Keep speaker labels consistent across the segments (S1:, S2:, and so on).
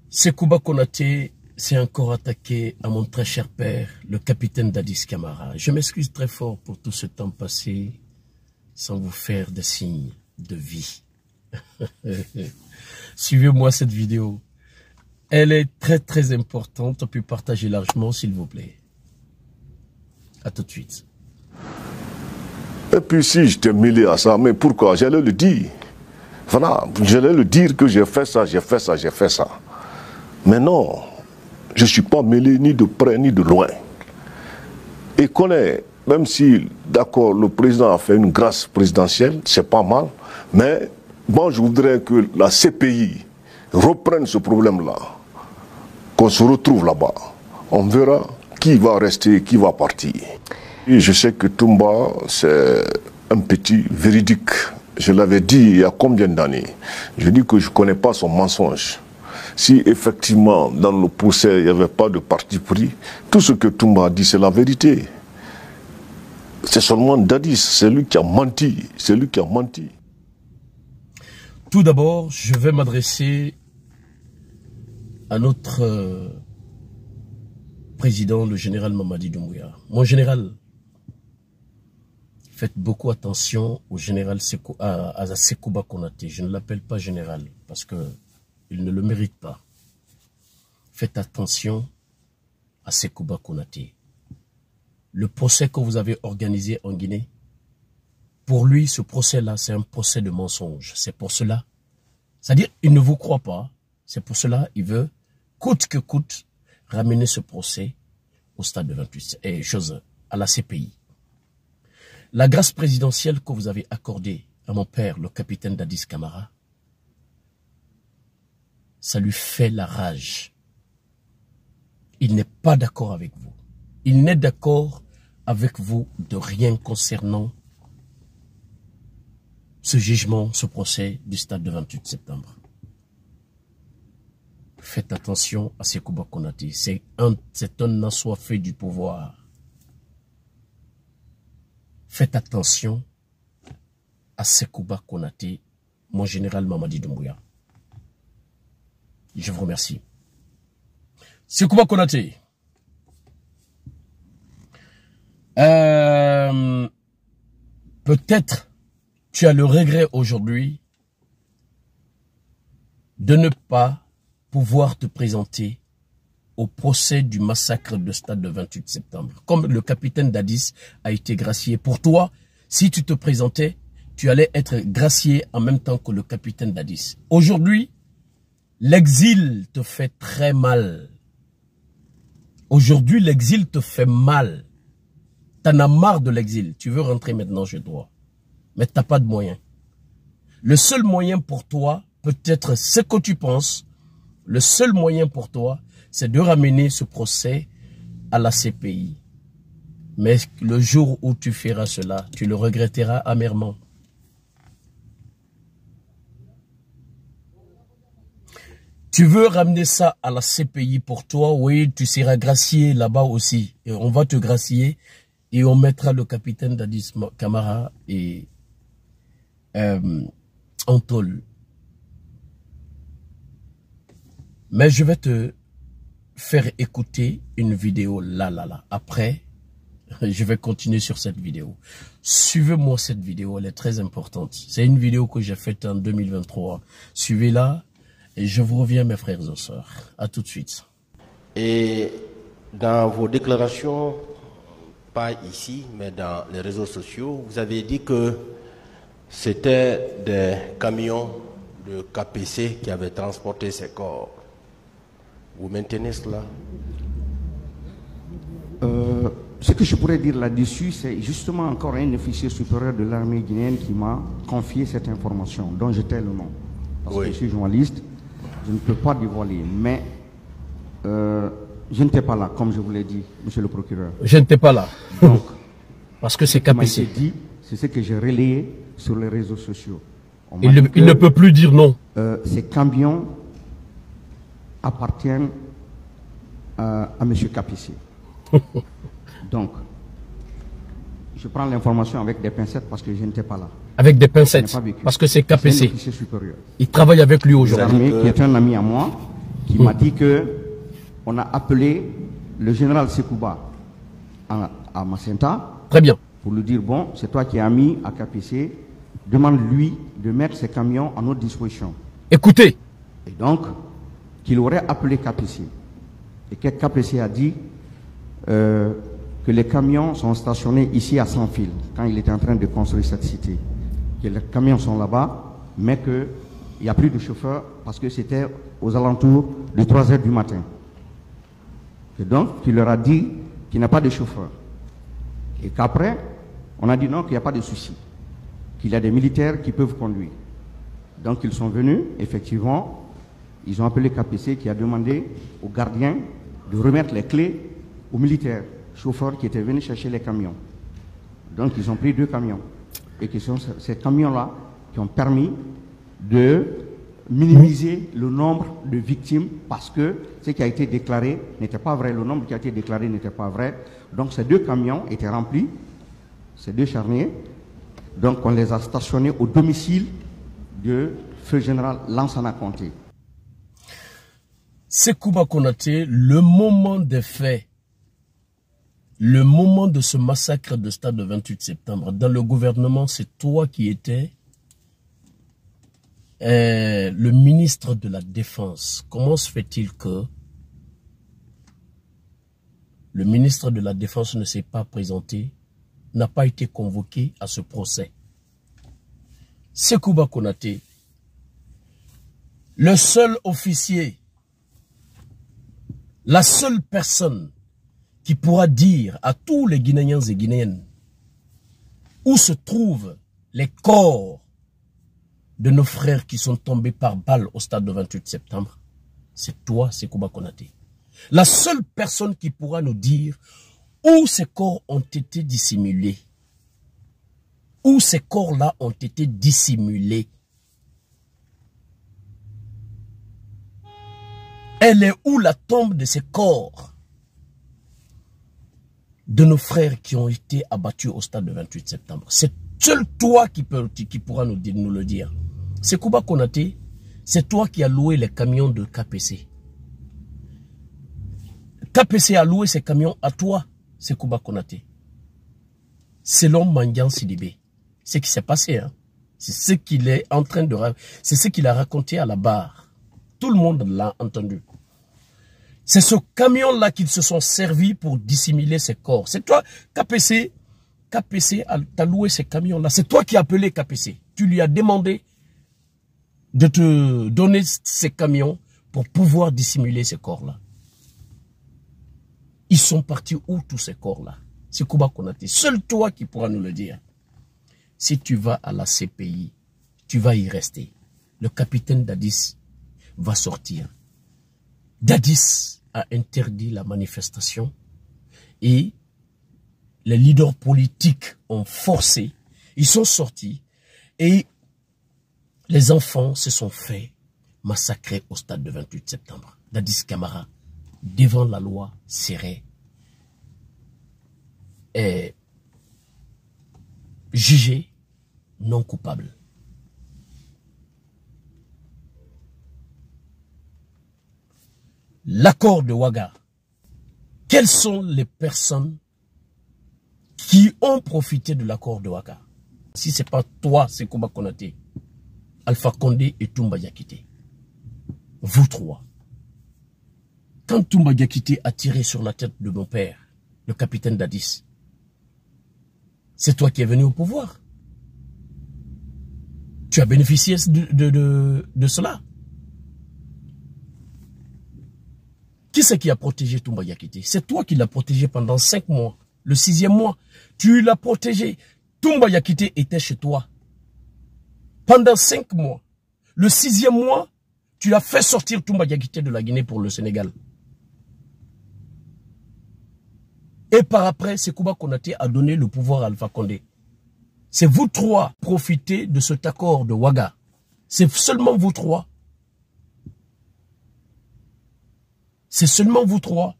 S1: Sekouba Konaté s'est encore attaqué à mon très cher père, le capitaine Dadis Camara. Je m'excuse très fort pour tout ce temps passé sans vous faire des signes de vie. Suivez-moi cette vidéo. Elle est très importante, puis partagez largement s'il vous plaît. À tout de suite.
S2: Et puis si je t'ai mêlé à ça, mais pourquoi? J'allais le dire. Voilà, j'allais le dire que j'ai fait ça, j'ai fait ça, j'ai fait ça. Mais non, je ne suis pas mêlé ni de près ni de loin. Et connais, même si, d'accord, le président a fait une grâce présidentielle, c'est pas mal, mais moi je voudrais que la CPI reprenne ce problème-là, qu'on se retrouve là-bas. On verra qui va rester, qui va partir. Et je sais que Toumba, c'est un petit véridique. Je l'avais dit il y a combien d'années? Je dis que je ne connais pas son mensonge. Si effectivement, dans le procès, il n'y avait pas de parti pris, tout ce que Toumba a dit, c'est la vérité. C'est seulement Dadis, c'est lui qui a menti. C'est lui qui a menti.
S1: Tout d'abord, je vais m'adresser à notre président, le général Mamadi Doumbouya. Mon général, faites beaucoup attention au général à Sekouba Konaté. Je ne l'appelle pas général parce qu'il ne le mérite pas. Faites attention à Sekouba Konaté. Le procès que vous avez organisé en Guinée, pour lui, ce procès-là, c'est un procès de mensonge. C'est pour cela. C'est-à-dire, il ne vous croit pas. C'est pour cela qu'il veut, coûte que coûte, ramener ce procès au stade de 28 et chose à la CPI. La grâce présidentielle que vous avez accordée à mon père, le capitaine Dadis Camara, ça lui fait la rage. Il n'est pas d'accord avec vous. Il n'est d'accord avec vous de rien concernant ce jugement, ce procès du stade de 28 septembre. Faites attention à Sekouba Konaté. C'est un assoiffé du pouvoir. Faites attention à Sekouba Konaté, mon général Mamadi Doumbouya. Je vous remercie. Sekouba Konaté. Peut-être tu as le regret aujourd'hui de ne pas pouvoir te présenter au procès du massacre de stade de 28 septembre. Comme le capitaine Dadis a été gracié. Pour toi, si tu te présentais, tu allais être gracié en même temps que le capitaine Dadis. Aujourd'hui, l'exil te fait très mal. Aujourd'hui, l'exil te fait mal. T'en as marre de l'exil. Tu veux rentrer maintenant chez toi. Mais tu n'as pas de moyen. Le seul moyen pour toi, peut-être ce que tu penses, le seul moyen pour toi, c'est de ramener ce procès à la CPI. Mais le jour où tu feras cela, tu le regretteras amèrement. Tu veux ramener ça à la CPI pour toi, oui, tu seras gracié là-bas aussi. Et on va te gracier et on mettra le capitaine Dadis Camara et en tôle. Mais je vais te faire écouter une vidéo là. Après, je vais continuer sur cette vidéo. Suivez-moi cette vidéo, elle est très importante. C'est une vidéo que j'ai faite en 2023. Suivez-la et je vous reviens mes frères et sœurs. À tout de suite.
S3: Et dans vos déclarations, pas ici, mais dans les réseaux sociaux, vous avez dit que c'était des camions de KPC qui avaient transporté ces corps. Vous maintenez cela?
S4: Ce que je pourrais dire là-dessus, c'est justement encore un officier supérieur de l'armée guinéenne qui m'a confié cette information, dont je tais le nom. Parce que je suis journaliste, je ne peux pas dévoiler, mais je n'étais pas là, comme je vous l'ai dit, monsieur le procureur.
S1: Je n'étais pas là.
S4: Donc,
S1: parce que c'est KPC.
S4: C'est ce que j'ai relayé sur les réseaux sociaux.
S1: Il ne peut plus dire non.
S4: Ces camions appartiennent à M. Kapissi. Donc, je prends l'information avec des pincettes parce que je n'étais pas là.
S1: Avec des pincettes, parce que c'est KPC. Il travaille avec lui aujourd'hui.
S4: Qui est un ami à moi. qui m'a dit qu'on a appelé le général Sekouba à Macenta.
S1: Très bien.
S4: Pour lui dire, bon, c'est toi qui as mis à KPC, demande-lui de mettre ses camions à notre disposition.
S1: Écoutez.
S4: Et donc, qu'il aurait appelé KPC. Et que KPC a dit que les camions sont stationnés ici à Sans-Fil, quand il était en train de construire cette cité. Que les camions sont là-bas, mais qu'il n'y a plus de chauffeur parce que c'était aux alentours de 3 h du matin. Et donc, il leur a dit qu'il n'y a pas de chauffeur. Et qu'après, on a dit non, qu'il n'y a pas de souci. Qu'il y a des militaires qui peuvent conduire. Donc, ils sont venus, effectivement, ils ont appelé KPC qui a demandé aux gardiens de remettre les clés aux militaires, chauffeurs qui étaient venus chercher les camions. Donc, ils ont pris 2 camions. Et que ce sont ces camions-là qui ont permis de minimiser le nombre de victimes parce que ce qui a été déclaré n'était pas vrai, le nombre qui a été déclaré n'était pas vrai. Donc ces 2 camions étaient remplis, ces 2 charniers, donc on les a stationnés au domicile de feu général Lansana Conté.
S1: Sekouba Konaté, le moment des faits, le moment de ce massacre de stade de 28 septembre, dans le gouvernement, c'est toi qui étais le ministre de la Défense. Comment se fait-il que le ministre de la Défense ne s'est pas présenté, n'a pas été convoqué à ce procès? Sekouba Konaté, le seul officier, la seule personne qui pourra dire à tous les Guinéens et Guinéennes où se trouvent les corps de nos frères qui sont tombés par balle au stade de 28 septembre, c'est toi, Sekouba Konaté. La seule personne qui pourra nous dire où ces corps ont été dissimulés. Où ces corps-là ont été dissimulés. Elle est où la tombe de ces corps de nos frères qui ont été abattus au stade de 28 septembre? C'est seul toi qui pourra nous le dire. Sekouba Konaté, c'est toi qui as loué les camions de KPC. KPC a loué ces camions à toi, Sekouba Konaté. Selon Mandian Sidibé. C'est ce qui s'est passé. Hein? C'est ce qu'il est en train de... C'est ce qu'il a raconté à la barre. Tout le monde l'a entendu. C'est ce camion-là qu'ils se sont servis pour dissimuler ces corps. C'est toi, KPC t'a loué ces camions-là. C'est toi qui as appelé KPC. Tu lui as demandé de te donner ces camions pour pouvoir dissimuler ces corps-là. Ils sont partis où tous ces corps-là? Sekouba Konaté, seul toi qui pourras nous le dire. Si tu vas à la CPI, tu vas y rester. Le capitaine Dadis va sortir. Dadis a interdit la manifestation et les leaders politiques ont forcé. Ils sont sortis et les enfants se sont fait massacrer au stade de 28 septembre. Dadis Camara, devant la loi, serait jugé non coupable. L'accord de Ouaga. Quelles sont les personnes qui ont profité de l'accord de Ouaga? Si ce n'est pas toi, Sekouba Konaté, Alpha Condé et Toumba Diakité. Vous 3. Quand Toumba Diakité a tiré sur la tête de mon père, le capitaine Dadis, c'est toi qui es venu au pouvoir. Tu as bénéficié de cela. Qui c'est qui a protégé Toumba Diakité? C'est toi qui l'as protégé pendant 5 mois. Le 6e mois, tu l'as protégé. Toumba Diakité était chez toi. Pendant 5 mois. Le 6e mois, tu as fait sortir Toumba Diakité de la Guinée pour le Sénégal. Et par après, Sekouba Konaté a donné le pouvoir à Alpha Condé. C'est vous 3 profitez de cet accord de Ouaga. C'est seulement vous 3. C'est seulement vous 3.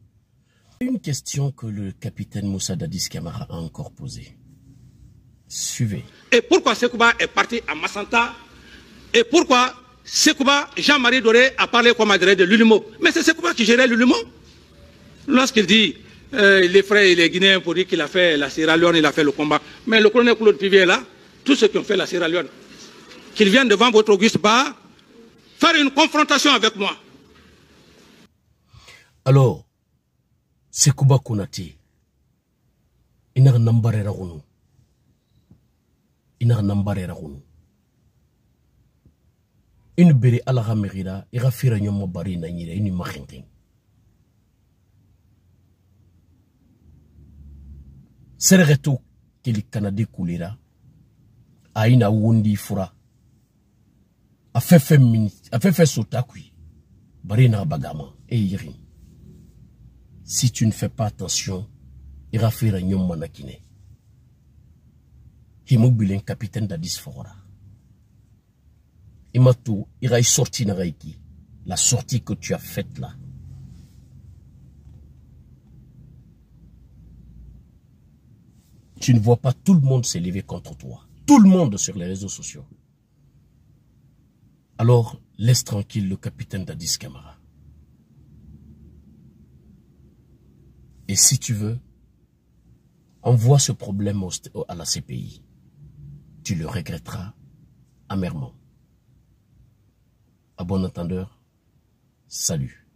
S1: Une question que le capitaine Moussa Dadis Camara a encore posée. Suivez.
S5: Et pourquoi Sekouba est parti à Macenta? Et pourquoi Sekouba, Jean-Marie Doré a parlé comme adresse de l'ULIMO. Mais c'est Sekouba qui gérait l'ULIMO. Lorsqu'il dit les frères et les Guinéens pour dire qu'il a fait la Sierra Leone, il a fait le combat. Mais le colonel Claude Pivier est là, tous ceux qui ont fait la Sierra Leone, qu'ils viennent devant votre Auguste Bar faire une confrontation avec moi.
S1: Alors, Sekouba Konaté, il n'a n'ambare ragounu. Il n'a n'ambare ragounu. Une bere ala gamerira, il a fait un yom bari na nyire, une machinkin. Sereto qu'il Canadé coulera, a ina wundi fura, a fait sotakui, bari na bagama, et yirin. Si tu ne fais pas attention, il va faire un yom manakine. Himobilin capitaine d'Addis Fora. Imatou, il va sortir na raiki. La sortie que tu as faite là. Tu ne vois pas tout le monde s'élever contre toi. Tout le monde sur les réseaux sociaux. Alors, laisse tranquille le capitaine d'Addis Camara. Et si tu veux, envoie ce problème à la CPI. Tu le regretteras amèrement. À bon entendeur, salut.